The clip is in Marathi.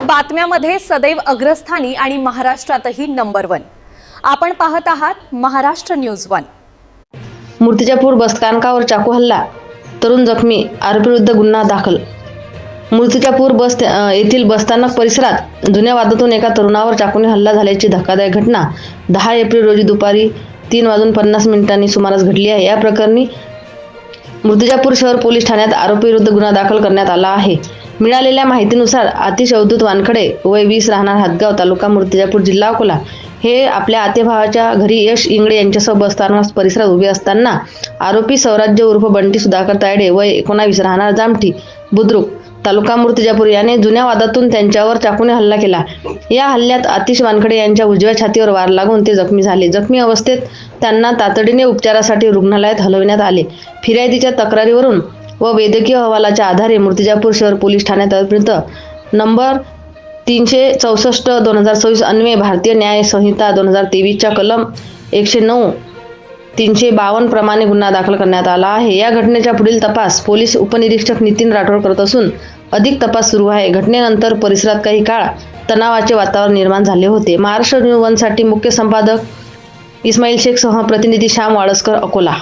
बातम्यामध्ये सदैव अग्रस्थानी आणि महाराष्ट्रातही नंबर 1। आपण पाहत आहात महाराष्ट्र न्यूज 1। मूर्तिजापूर बसस्थानकावर चाकू हल्ला, तरुण जखमी, आरोपीविरुद्ध गुन्हा दाखल। मूर्तिजापूर येथील बसस्थानक परिसरात जुन्या वादातून एका तरुणावर चाकूने हल्ला झाल्याची धक्कादायक घटना 10 एप्रिल रोजी दुपारी 3:50 सुमारास घडली आहे। या प्रकरणी मूर्तिजापूर शहर पोलीस ठाण्यात आरोपीविरुद्ध गुन्हा दाखल करण्यात आला आहे। मिळालेल्या माहितीनुसार आतिश अवधूत वानखडे वय 20 राहणार हातगाव तालुका मूर्तिजापूर जिल्हा अकोला हे आपल्या आतेभावाच्या घरी यश इंगळे यांच्यासह बसस्थानक परिसरात उभे असताना आरोपी सौराज्य उर्फ बंटी सुधाकर तायडे वय 19 राहणार जामठी बुद्रुक तालुका मूर्तिजापूर याने जुन्या वादातून त्यांच्यावर चाकूने हल्ला केला। या हल्ल्यात आतिश वानखडे यांच्या उजव्या छातीवर वार लागून ते जखमी झाले। जखमी अवस्थेत त्यांना तातडीने उपचारासाठी रुग्णालयात हलविण्यात आले। फिर्यादीच्या तक्रारीवरून व वैद्यकीय अहवालाच्या आधारे मूर्तिजापूर शहर पोलीस ठाण्यात विरुद्ध नंबर 364/2026 अन्वये भारतीय न्याय संहिता 2023च्या कलम 109, 352 प्रमाणे गुन्हा दाखल करण्यात आला आहे। या घटनेचा पुढील तपास पोलीस उपनिरीक्षक नितीन राठोड करत असून अधिक तपास सुरू आहे। घटनेनंतर परिसरात काही काळ तणावाचे वातावरण निर्माण झाले होते। महाराष्ट्र न्यूज 1 साठी मुख्य संपादक इस्माईल शेख सह प्रतिनिधी श्याम वाळस्कर अकोला।